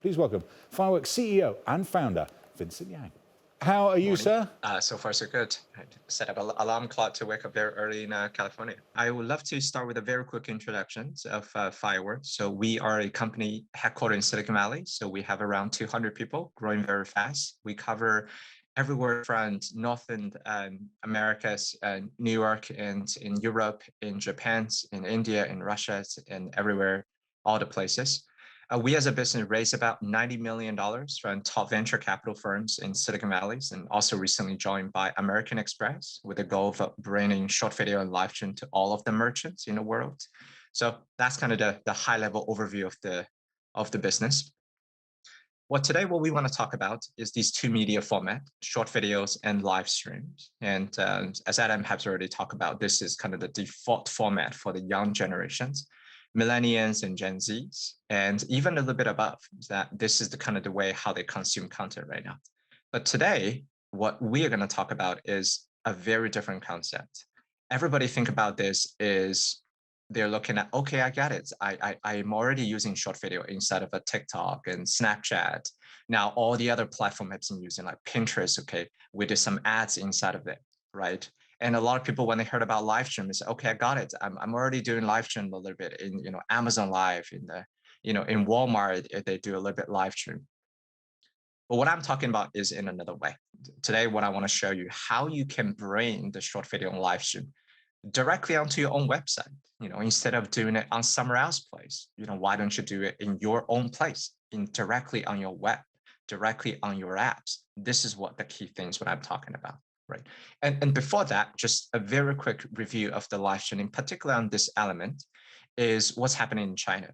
Please welcome Firework CEO and founder, Vincent Yang. How are you, sir? So far, so good. I set up an alarm clock to wake up very early in California. I would love to start with a very quick introduction of Firework. So we are a company headquartered in Silicon Valley. So we have around 200 people growing very fast. We cover everywhere from Northern Americas, New York, and in Europe, in Japan, in India, in Russia, and everywhere, all the places. We as a business raised about $90 million from top venture capital firms in Silicon Valley, and also recently joined by American Express with the goal of bringing short video and live stream to all of the merchants in the world. So that's kind of the high level overview of the business. Today, what we want to talk about is these two media formats, short videos and live streams. And as Adam has already talked about, this is kind of the default format for the young generations. Millennials and Gen Zs, and even a little bit above that. This is the kind of the way how they consume content right now. But today, what we are going to talk about is a very different concept. Everybody think about this is they're looking at, okay, I get it. I'm already using short video inside of a TikTok and Snapchat. Now all the other platforms have been using like Pinterest. Okay, we did some ads inside of it, right? And a lot of people, when they heard about live stream, say, okay, I got it. I'm already doing live stream a little bit in Amazon Live, in Walmart, they do a little bit live stream. But what I'm talking about is in another way. Today, what I want to show you how you can bring the short video and live stream directly onto your own website. Instead of doing it on somewhere else place, why don't you do it in your own place, directly on your web, directly on your apps? This is what the key things what I'm talking about. Right. And before that, just a very quick review of the live stream, in particular on this element, is what's happening in China.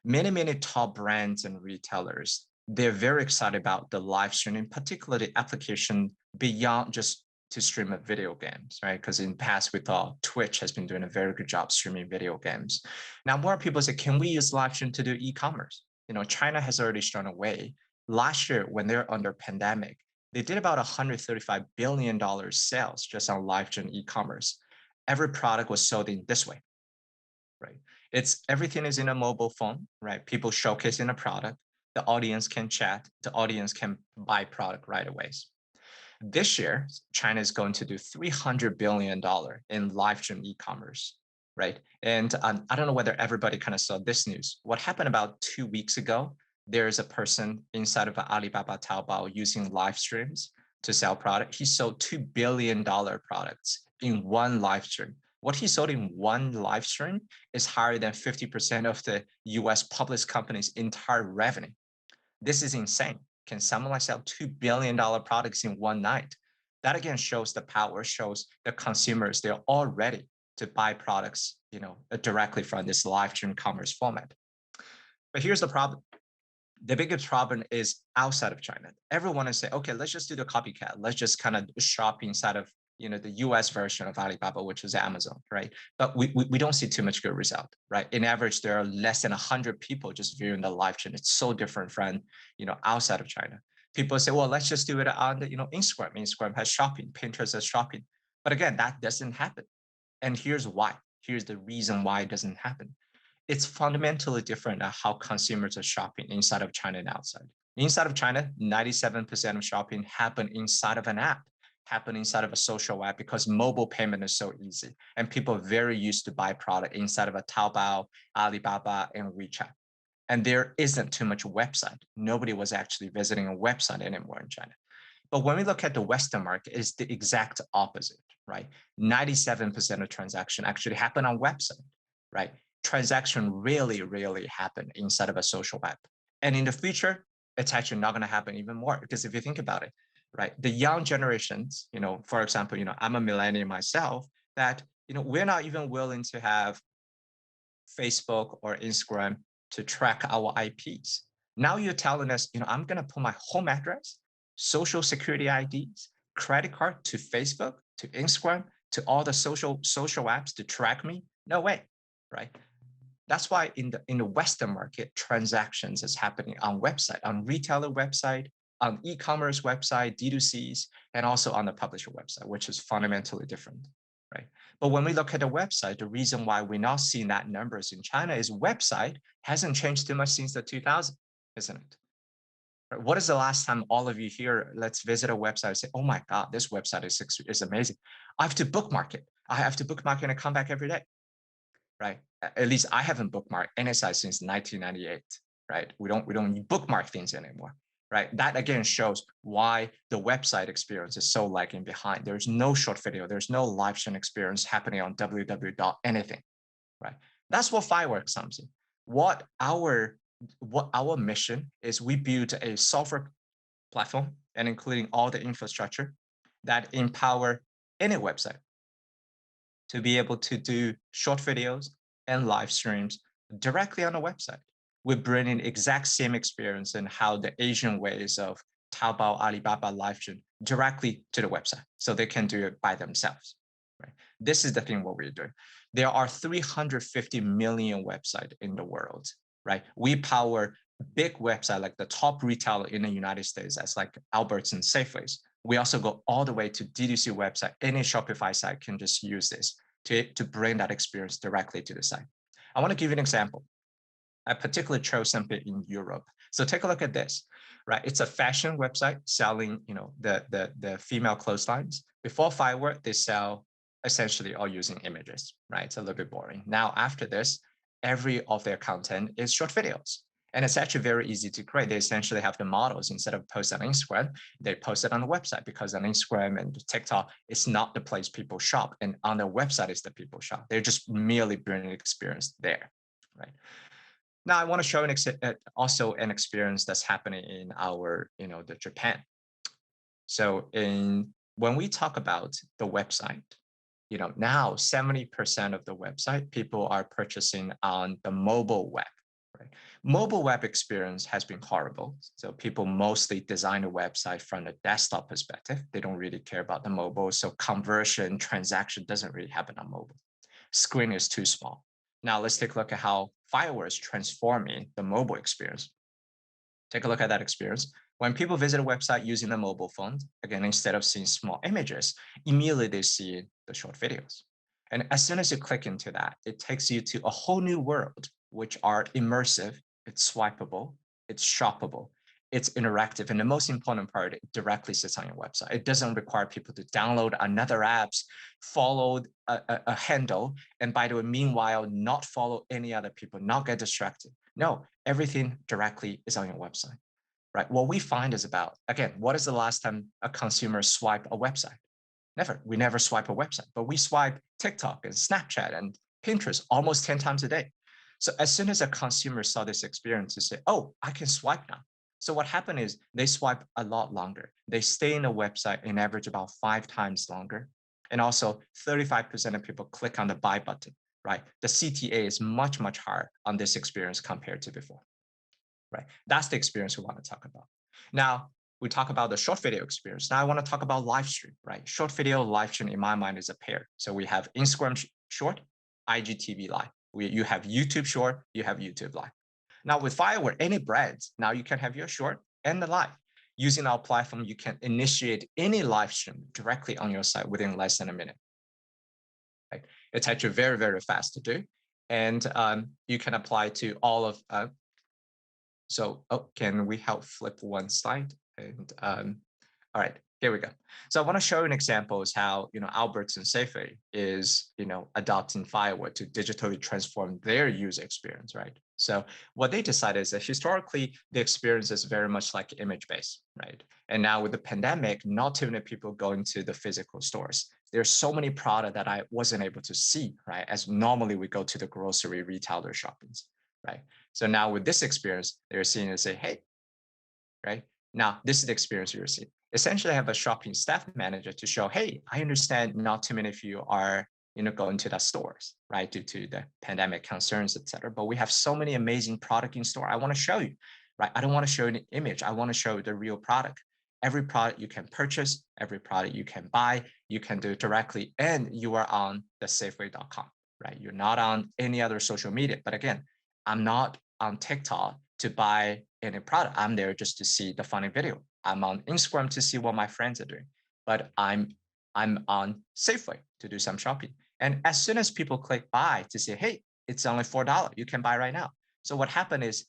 Many top brands and retailers, they're very excited about the live stream, in particular the application beyond just to stream video games, right? Because in the past, we thought Twitch has been doing a very good job streaming video games. Now, more people say, can we use live stream to do e-commerce? China has already shown a way. Last year, when they're under pandemic, they did about $135 billion sales just on live stream e-commerce. Every product was sold in this way, right? Everything is in a mobile phone, right? People showcasing a product, the audience can chat, the audience can buy product right away. This year, China is going to do $300 billion in live stream e-commerce, right? And I don't know whether everybody kind of saw this news. What happened about 2 weeks ago, there's a person inside of Alibaba Taobao using live streams to sell product. He sold $2 billion products in one live stream. What he sold in one live stream is higher than 50% of the US public company's entire revenue. This is insane. Can someone like sell $2 billion products in one night? That again shows the power, shows the consumers, they're all ready to buy products, directly from this live stream commerce format. But here's the problem. The biggest problem is outside of China. Everyone is saying, okay, let's just do the copycat. Let's just kind of shop inside of the US version of Alibaba, which is Amazon, right? But we don't see too much good result, right? In average, there are less than 100 people just viewing the live stream. It's so different from, outside of China. People say, well, let's just do it on the, Instagram. Instagram has shopping, Pinterest has shopping. But again, that doesn't happen. And here's why. Here's the reason why it doesn't happen. It's fundamentally different at how consumers are shopping inside of China and outside. Inside of China, 97% of shopping happen inside of an app, happen inside of a social app, because mobile payment is so easy. And people are very used to buy product inside of a Taobao, Alibaba, and WeChat. And there isn't too much website. Nobody was actually visiting a website anymore in China. But when we look at the Western market, it's the exact opposite, right? 97% of transaction actually happen on website, right? Transaction really happen inside of a social app. And in the future, it's actually not going to happen even more, because if you think about it, right, the young generations, for example, I'm a millennial myself, that, we're not even willing to have Facebook or Instagram to track our IPs. Now you're telling us, I'm going to put my home address, social security IDs, credit card to Facebook, to Instagram, to all the social apps to track me? No way, right? That's why in the Western market, transactions is happening on website, on retailer website, on e-commerce website, D2Cs, and also on the publisher website, which is fundamentally different, right? But when we look at the website, the reason why we're not seeing that numbers in China is website hasn't changed too much since the 2000s, isn't it? Right? What is the last time all of you here, let's visit a website and say, oh my God, this website is amazing. I have to bookmark it. I have to bookmark it and come back every day, right? At least I haven't bookmarked any site since 1998, right? We don't bookmark things anymore, right? That again shows why the website experience is so lagging behind. There's no short video, there's no live stream experience happening on www anything, right? That's what Firework comes in. What our mission is, we build a software platform and including all the infrastructure that empower any website to be able to do short videos and live streams directly on a website. We're bringing exact same experience in how the Asian ways of Taobao, Alibaba live stream directly to the website, so they can do it by themselves. Right? This is the thing what we're doing. There are 350 million websites in the world. Right? We power big website like the top retailer in the United States, as like Albertsons and Safeways. We also go all the way to DTC website. Any Shopify site can just use this to bring that experience directly to the site. I want to give you an example. I particularly chose something in Europe. So take a look at this, right? It's a fashion website selling, the female clotheslines. Before Firework, they sell essentially all using images, right? It's a little bit boring. Now, after this, every of their content is short videos. And it's actually very easy to create. They essentially have the models, instead of posting on Instagram, they post it on the website, because on Instagram and TikTok, it's not the place people shop. And on their website is the people shop. They're just merely bringing experience there, right? Now I want to show also an experience that's happening in our, the Japan. So when we talk about the website, now 70% of the website people are purchasing on the mobile web. Right? Mobile web experience has been horrible. So people mostly design a website from the desktop perspective. They don't really care about the mobile. So conversion, transaction doesn't really happen on mobile. Screen is too small. Now let's take a look at how Firework is transforming the mobile experience. Take a look at that experience. When people visit a website using the mobile phone, again, instead of seeing small images, immediately they see the short videos. And as soon as you click into that, it takes you to a whole new world, which are immersive, it's swipeable, it's shoppable, it's interactive. And the most important part, it directly sits on your website. It doesn't require people to download another apps, follow a handle, and by the way, meanwhile, not follow any other people, not get distracted. No, everything directly is on your website, right? What we find is about, again, what is the last time a consumer swiped a website? Never. We never swipe a website, but we swipe TikTok and Snapchat and Pinterest almost 10 times a day. So as soon as a consumer saw this experience, they say, oh, I can swipe now. So what happened is they swipe a lot longer. They stay in a website in average about 5 times longer. And also 35% of people click on the buy button, right? The CTA is much, much higher on this experience compared to before, right? That's the experience we want to talk about. Now, we talk about the short video experience. Now I want to talk about live stream, right? Short video, live stream in my mind is a pair. So we have Instagram short, IGTV live. You have YouTube short, you have YouTube live. Now with Firework, any brands, now you can have your short and the live. Using our platform, you can initiate any live stream directly on your site within less than a minute. Right? It's actually very, very fast to do. And you can apply to all of, can we help flip one slide? And all right, here we go. So I want to show an example is how, Albertsons and Safeway is, adopting Firework to digitally transform their user experience, right? So what they decided is that historically the experience is very much like image-based, right? And now with the pandemic, not too many people going to the physical stores. There's so many products that I wasn't able to see, right? As normally we go to the grocery retailer shoppings, right? So now with this experience, they're seeing and say, hey, right? Now, this is the experience you're seeing. Essentially, I have a shopping staff manager to show, hey, I understand not too many of you are, going to the stores, right? Due to the pandemic concerns, et cetera. But we have so many amazing product in store. I want to show you, right? I don't want to show you an image. I want to show you the real product. Every product you can purchase, every product you can buy, you can do it directly, and you are on the Safeway.com, right? You're not on any other social media. But again, I'm not on TikTok to buy any product. I'm there just to see the funny video. I'm on Instagram to see what my friends are doing, but I'm on Safeway to do some shopping. And as soon as people click buy to say, hey, it's only $4, you can buy right now. So what happened is,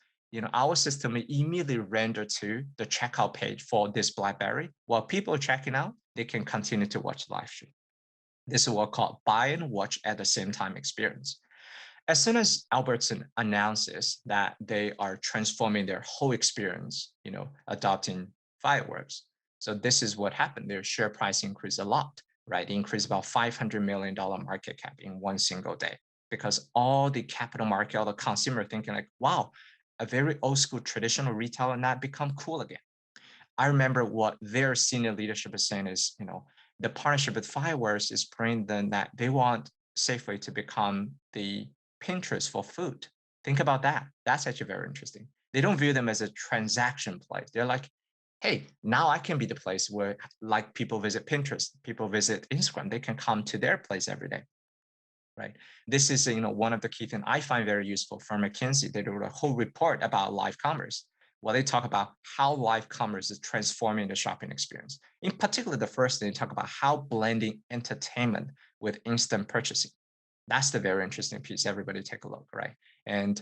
our system will immediately render to the checkout page for this BlackBerry. While people are checking out, they can continue to watch the live stream. This is what called buy and watch at the same time experience. As soon as Albertson announces that they are transforming their whole experience, adopting Fireworks. So this is what happened. Their share price increased a lot, right? It increased about $500 million market cap in one single day, because all the capital market, all the consumer thinking like, wow, a very old school traditional retailer now become cool again. I remember what their senior leadership is saying is, the partnership with Fireworks is bringing them that they want Safeway to become the Pinterest for food. Think about that. That's actually very interesting. They don't view them as a transaction place. They're like, hey, now I can be the place where, like, people visit Pinterest, people visit Instagram, they can come to their place every day, right? This is, one of the key things I find very useful from McKinsey. They wrote a whole report about live commerce. Well, they talk about how live commerce is transforming the shopping experience. In particular, the first thing, they talk about how blending entertainment with instant purchasing. That's the very interesting piece. Everybody take a look, right? And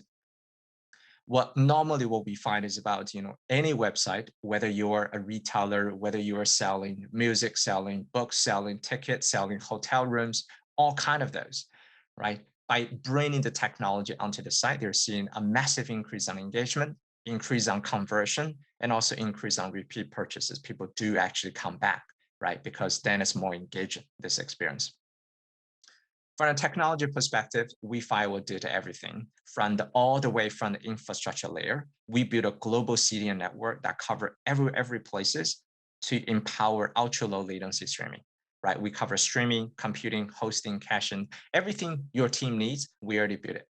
what we find is about, any website, whether you're a retailer, whether you are selling music, selling books, selling tickets, selling hotel rooms, all kind of those, right? By bringing the technology onto the site, they're seeing a massive increase on engagement, increase on conversion, and also increase on repeat purchases. People do actually come back, right? Because then it's more engaging, this experience. From a technology perspective, we Firewall did everything from all the way from the infrastructure layer. We built a global CDN network that cover every places to empower ultra low latency streaming, right? We cover streaming, computing, hosting, caching, everything your team needs, we already built it.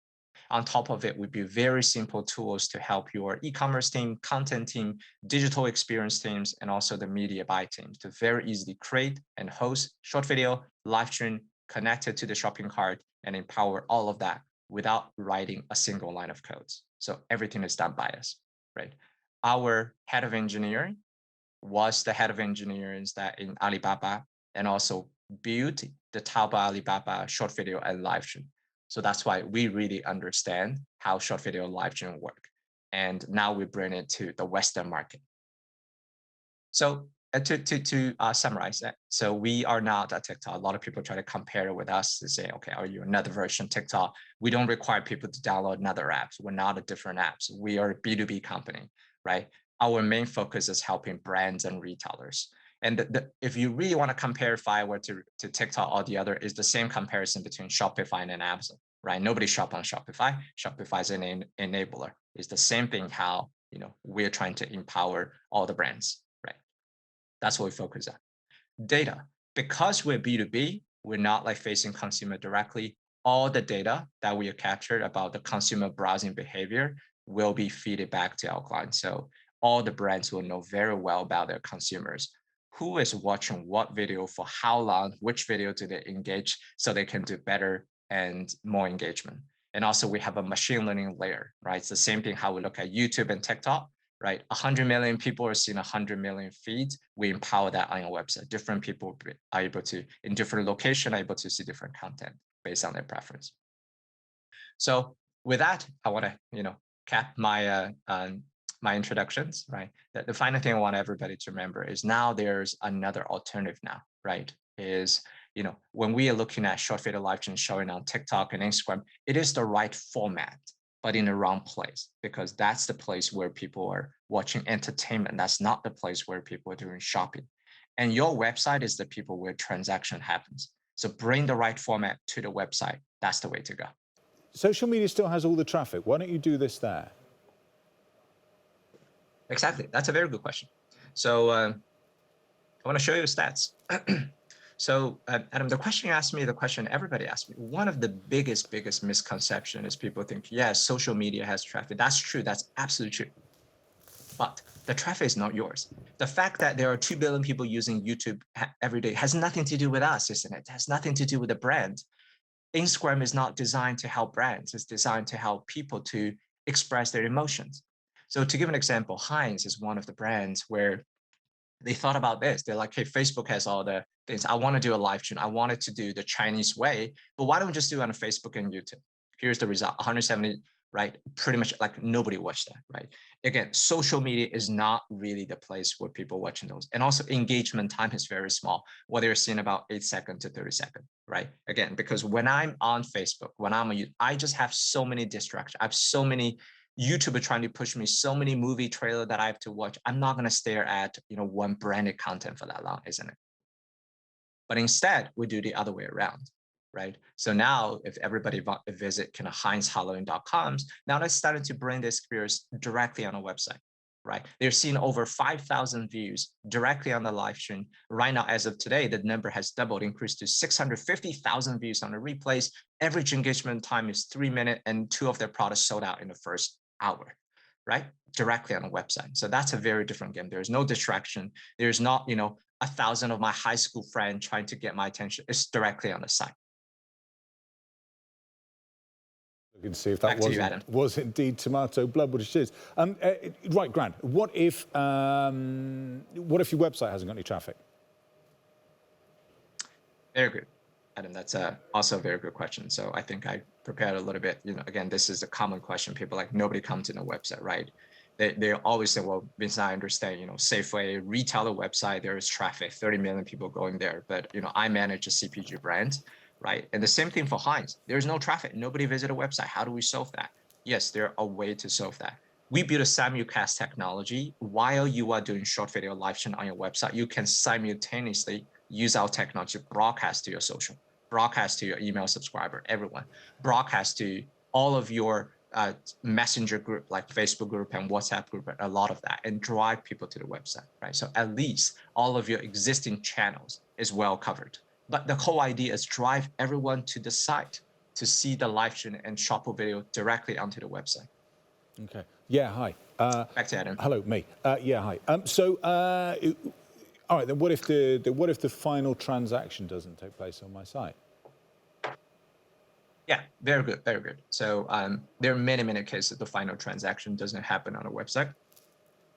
On top of it, we build very simple tools to help your e-commerce team, content team, digital experience teams, and also the media buy teams to very easily create and host short video, live stream, connected to the shopping cart, and empower all of that without writing a single line of codes. So everything is done by us, right? Our head of engineering was the head of engineering that in Alibaba, and also built the Taobao Alibaba short video and live stream. So that's why we really understand how short video live stream work. And now we bring it to the Western market. So to summarize that, so we are not at TikTok. A lot of people try to compare it with us to say, okay, are you another version of TikTok? We don't require people to download another apps. We're not a different apps. We are a B2B company, right? Our main focus is helping brands and retailers. And if you really want to compare Firework to TikTok or the other, is the same comparison between Shopify and Amazon, right? Nobody shop on Shopify. Shopify is an enabler. It's the same thing how we're trying to empower all the brands, right? That's what we focus on. Data. Because we're B2B, we're not like facing consumer directly. All the data that we have captured about the consumer browsing behavior will be fed back to our clients. So all the brands will know very well about their consumers. Who is watching what video for how long, which video do they engage, so they can do better and more engagement. And also we have a machine learning layer, right? It's the same thing how we look at YouTube and TikTok, right? 100 million people are seeing 100 million feeds. We empower that on our website. Different people are able to, in different locations, are able to see different content based on their preference. So with that, I want to, cap my my introductions, right? The final thing I want everybody to remember is now there's another alternative now, right? Is, when we are looking at short video live stream showing on TikTok and Instagram, it is the right format, but in the wrong place, because that's the place where people are watching entertainment. That's not the place where people are doing shopping. And your website is the people where transaction happens. So bring the right format to the website. That's the way to go. Social media still has all the traffic. Why don't you do this there? Exactly. That's a very good question. So I want to show you stats. So Adam, the question you asked me, the question everybody asked me, one of the biggest misconception is people think, yeah, social media has traffic. That's true. That's absolutely true. But the traffic is not yours. The fact that there are 2 billion people using YouTube every day has nothing to do with us, isn't it? It has nothing to do with the brand. Instagram is not designed to help brands. It's designed to help people to express their emotions. So to give an example, Heinz is one of the brands where they thought about this. They're like, hey, Facebook has all the things. I want to do a live stream. I wanted to do the Chinese way, but why don't we just do it on Facebook and YouTube? Here's the result, 170 right? Pretty much like nobody watched that, right? Again, social media is not really the place where people watching those. And also engagement time is very small, whether you're seeing about 8 seconds to 30 seconds, right? Again, because when I'm on Facebook, when I just have so many distractions. I have so many YouTuber trying to push me, so many movie trailer that I have to watch. I'm not going to stare at, one branded content for that long, isn't it? But instead, we do the other way around, right? So now if everybody visit kind of heinzhalloween.coms, now they're starting to bring the experience directly on a website, right? They're seeing over 5,000 views directly on the live stream. Right now, as of today, the number has doubled, increased to 650,000 views on the replays. Average engagement time is 3 minutes, and 2 of their products sold out in the first hour, right? Directly on a website. So that's a very different game. There's no distraction. There's not, 1,000 of my high school friends trying to get my attention. It's directly on the site. Looking to see if that was indeed tomato blood, which it is. Right, Grant. What if your website hasn't got any traffic? Very good, Adam. That's also a very good question. So I think I prepared a little bit. Again, this is a common question. People like, nobody comes to the website, right? They always say, well, Vincent, I understand, Safeway retailer website, there is traffic, 30 million people going there. But, I manage a CPG brand, right? And the same thing for Heinz. There's no traffic. Nobody visit a website. How do we solve that? Yes, there are a way to solve that. We build a simulcast technology. While you are doing short video live stream on your website, you can simultaneously use our technology to broadcast to your social, broadcast to your email subscriber, everyone, broadcast to all of your messenger group like Facebook group and WhatsApp group, a lot of that, and drive people to the website, right? So at least all of your existing channels is well covered. But the whole idea is drive everyone to the site to see the live stream and shopper video directly onto the website. Okay. Yeah, hi. Back to Adam. Hello, me. Yeah, hi. All right, then what if the final transaction doesn't take place on my site? Yeah, very good, very good. So there are many, many cases the final transaction doesn't happen on a website.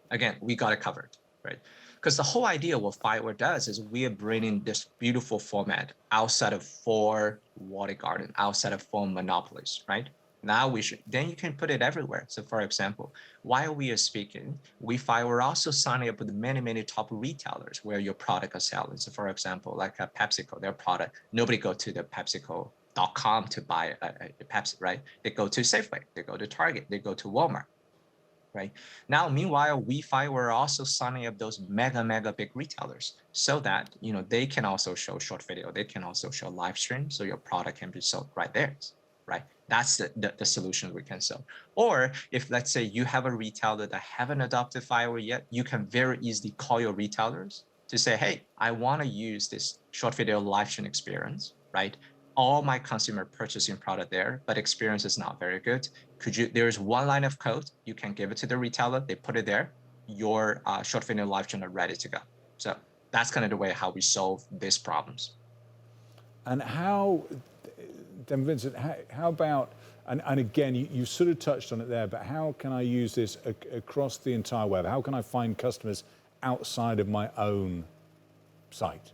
Again, we got it covered, right? Because the whole idea of what Firework does is we are bringing this beautiful format outside of 4 walled garden, outside of 4 monopolies, right? Now then you can put it everywhere. So for example, while we are speaking, Firework also signing up with many, many top retailers where your product is selling. So for example, like a PepsiCo, their product, nobody go to the PepsiCo.com to buy a Pepsi, right? They go to Safeway, they go to Target, they go to Walmart, right? Now, meanwhile, Firework also signing up those mega big retailers so that, they can also show short video, they can also show live stream, so your product can be sold right there, right? That's the solution we can sell. Or if, let's say, you have a retailer that haven't adopted Firework yet, you can very easily call your retailers to say, hey, I want to use this short video live stream experience, right? All my consumer purchasing product there, but experience is not very good. There's one line of code, you can give it to the retailer, they put it there, your short video live stream are ready to go. So that's kind of the way how we solve these problems. And how, then Vincent, how about, and again, you sort of touched on it there, but how can I use this across the entire web? How can I find customers outside of my own site?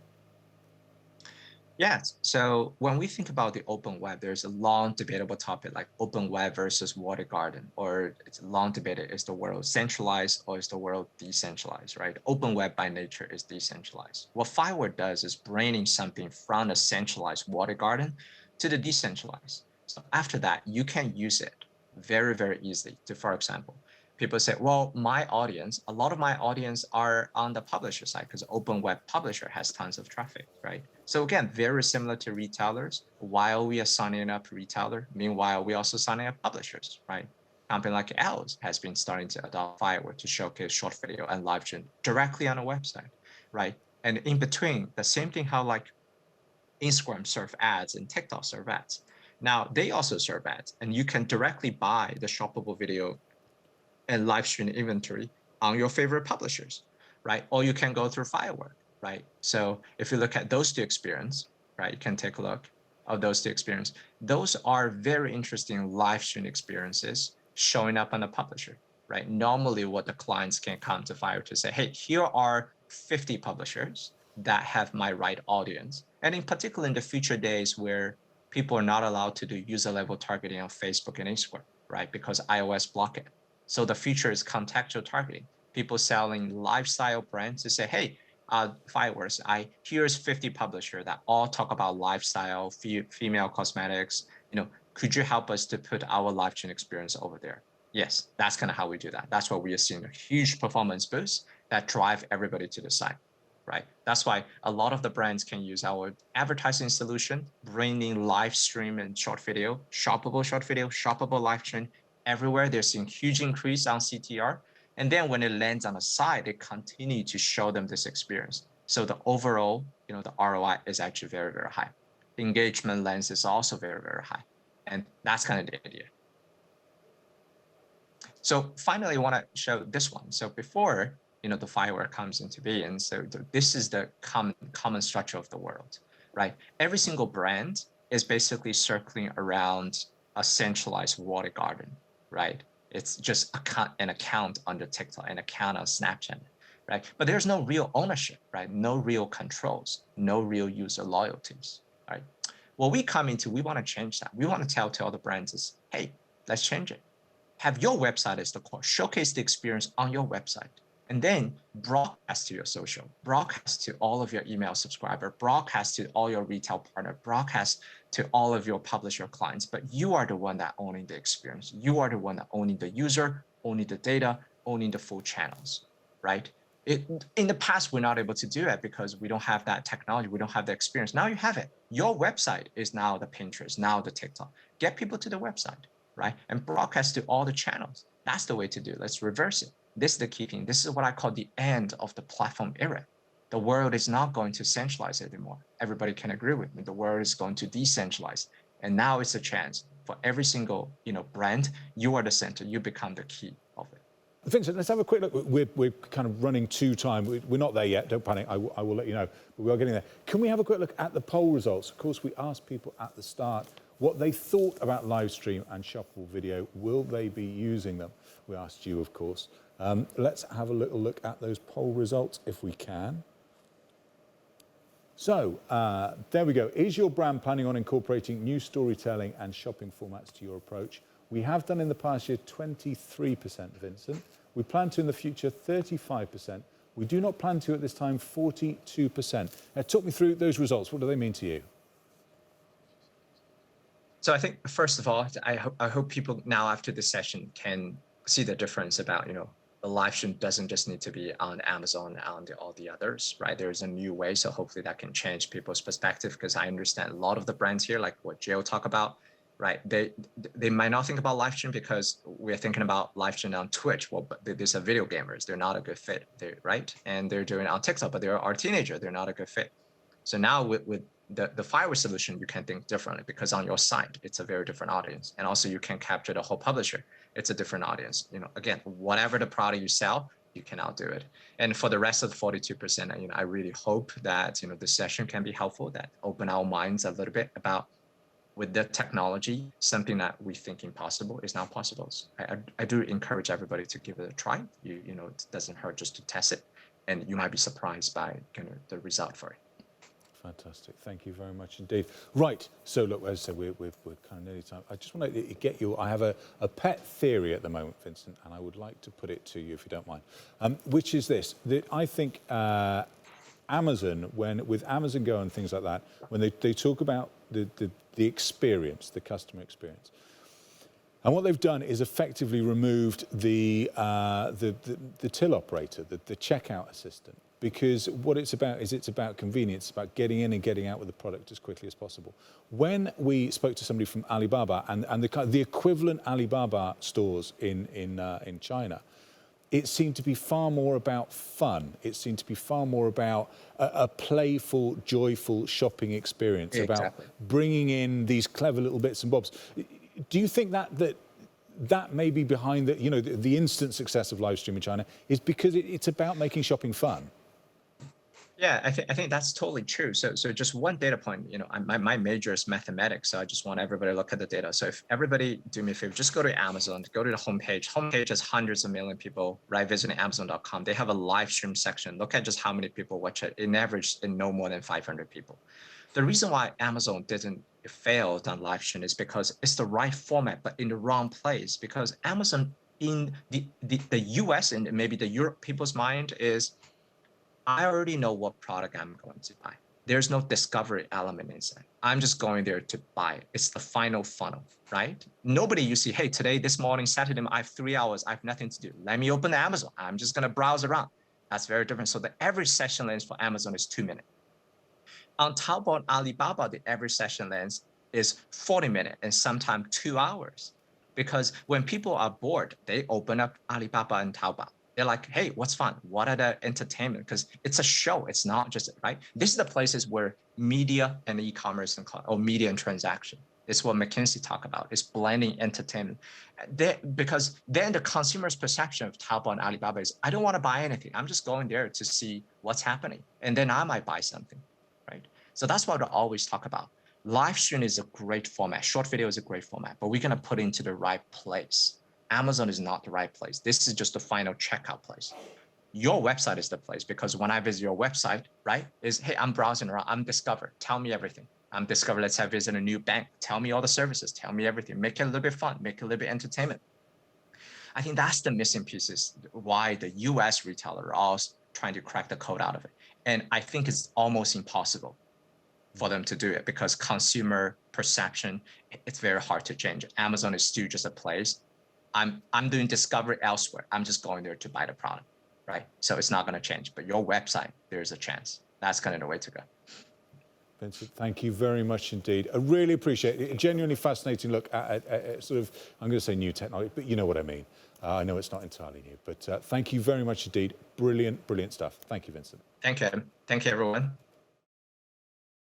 Yes. So when we think about the open web, there's a long debatable topic like open web versus walled garden, or it's a long debate. Is the world centralized or is the world decentralized, right? Open web by nature is decentralized. What Firework does is bringing something from a centralized walled garden to the decentralized. So after that, you can use it very, very easily to, for example, people say, well, a lot of my audience are on the publisher side because open web publisher has tons of traffic, right? So again, very similar to retailers. While we are signing up retailer, meanwhile, we also signing up publishers, right? Company like Els has been starting to adopt Firework to showcase short video and live stream directly on a website, right? And in between, the same thing how like Instagram serve ads and TikTok serve ads. Now they also serve ads, and you can directly buy the shoppable video and live stream inventory on your favorite publishers, right? Or you can go through Firework, right? So if you look at those 2 experience, right, you can take a look of those 2 experience. Those are very interesting live stream experiences showing up on the publisher, right? Normally what the clients can come to Firework to say, hey, here are 50 publishers that have my right audience. And in particular in the future days where people are not allowed to do user level targeting on Facebook and Instagram, right? Because iOS block it. So the feature is contextual targeting. People selling lifestyle brands to say, hey, Fireworks, here's 50 publishers that all talk about lifestyle, female cosmetics. Could you help us to put our live stream experience over there? Yes, that's kind of how we do that. That's why we are seeing a huge performance boost that drive everybody to the site, right? That's why a lot of the brands can use our advertising solution, bringing live stream and short video, shoppable live stream everywhere. They're seeing huge increase on CTR. And then when it lands on the site, it continue to show them this experience. So the overall, the ROI is actually very, very high. The engagement lens is also very, very high. And that's kind of the idea. So finally, I want to show this one. So before, the Firework comes into being, so this is the common structure of the world, right? Every single brand is basically circling around a centralized walled garden, right? It's just an account under TikTok, an account on Snapchat, right? But there's no real ownership, right? No real controls, no real user loyalties, right? What we come into, we want to change that. We want to tell all the brands is, hey, let's change it. Have your website as the core, showcase the experience on your website, and then broadcast to your social, broadcast to all of your email subscriber, broadcast to all your retail partner, broadcast to all of your publisher clients. But you are the one that owning the experience. You are the one that owning the user, owning the data, owning the full channels, right? In the past, we're not able to do it because we don't have that technology. We don't have the experience. Now you have it. Your website is now the Pinterest, now the TikTok. Get people to the website, right? And broadcast to all the channels. That's the way to do it. Let's reverse it. This is the key thing. This is what I call the end of the platform era. The world is not going to centralize anymore. Everybody can agree with me. The world is going to decentralize. And now it's a chance for every single brand. You are the center. You become the key of it. Vincent, let's have a quick look. We're kind of running to time. We're not there yet. Don't panic. I will let you know. But we are getting there. Can we have a quick look at the poll results? Of course, we asked people at the start what they thought about live stream and shoppable video. Will they be using them? We asked you, of course. Let's have a little look at those poll results if we can. So there we go. Is your brand planning on incorporating new storytelling and shopping formats to your approach? We have done in the past year 23%, Vincent. We plan to in the future 35%. We do not plan to at this time 42%. Now, talk me through those results. What do they mean to you? So I think, first of all, I hope people now after this session can see the difference about, the live stream doesn't just need to be on Amazon and all the others, right? There's a new way. So hopefully that can change people's perspective, because I understand a lot of the brands here, like what Jill talked about, right? They might not think about live stream because we're thinking about live stream on Twitch. Well, but these are video gamers. They're not a good fit, right? And they're doing it on TikTok, but they are teenager. They're not a good fit. So now with the Firework solution, you can think differently because on your site, it's a very different audience. And also you can capture the whole publisher. It's a different audience. Again, whatever the product you sell, you can outdo it. And for the rest of the 42%, I really hope that, this session can be helpful, that open our minds a little bit about with the technology, something that we think impossible is now possible. So I do encourage everybody to give it a try. It doesn't hurt just to test it, and you might be surprised by the result for it. Fantastic. Thank you very much indeed. Right. So look, as I said, we're kind of nearly time. I just want to get you. I have a pet theory at the moment, Vincent, and I would like to put it to you if you don't mind, which is this: that I think Amazon, with Amazon Go and things like that, when they talk about the experience, the customer experience, and what they've done is effectively removed the till operator, the checkout assistant. Because what it's about convenience, it's about getting in and getting out with the product as quickly as possible. When we spoke to somebody from Alibaba and the equivalent Alibaba stores in China, it seemed to be far more about fun. It seemed to be far more about a playful, joyful shopping experience, Exactly. About bringing in these clever little bits and bobs. Do you think that may be behind the instant success of live stream in China is because it's about making shopping fun? Yeah, I think that's totally true. So just one data point, my major is mathematics, so I just want everybody to look at the data. So if everybody do me a favor, just go to Amazon, go to the homepage. Homepage has hundreds of million people, right? Visiting Amazon.com. They have a live stream section. Look at just how many people watch it. In average, in no more than 500 people. The reason why Amazon didn't fail on live stream is because it's the right format, but in the wrong place. Because Amazon in the US and maybe the Europe people's mind is, I already know what product I'm going to buy. There's no discovery element inside. I'm just going there to buy it. It's the final funnel, right? Nobody you see, hey, today, this morning, Saturday, I have 3 hours. I have nothing to do. Let me open Amazon. I'm just going to browse around. That's very different. So the average session length for Amazon is 2 minutes. On Taobao and Alibaba, the average session length is 40 minutes and sometimes 2 hours. Because when people are bored, they open up Alibaba and Taobao. They're like, hey, what's fun? What are the entertainment? Because it's a show. It's not just, right? This is the places where media and e-commerce or media and transaction. It's what McKinsey talk about. It's blending entertainment. Because then the consumer's perception of Taobao and Alibaba is, I don't want to buy anything. I'm just going there to see what's happening. And then I might buy something, right? So that's what I always talk about. Live stream is a great format. Short video is a great format, but we're going to put it into the right place. Amazon is not the right place. This is just the final checkout place. Your website is the place, because when I visit your website, right, is, hey, I'm browsing around, I'm Discover, tell me everything. I'm Discover, let's say I visit a new bank, tell me all the services, tell me everything, make it a little bit fun, make it a little bit entertainment. I think that's the missing pieces, why the US retailer are all trying to crack the code out of it. And I think it's almost impossible for them to do it, because consumer perception, it's very hard to change. Amazon is still just a place. I'm doing discovery elsewhere. I'm just going there to buy the product, right? So it's not going to change. But your website, there's a chance. That's kind of the way to go. Vincent, thank you very much indeed. I really appreciate it. A genuinely fascinating look at sort of, I'm going to say new technology, but you know what I mean. I know it's not entirely new, but thank you very much indeed. Brilliant, brilliant stuff. Thank you, Vincent. Thank you. Thank you, everyone.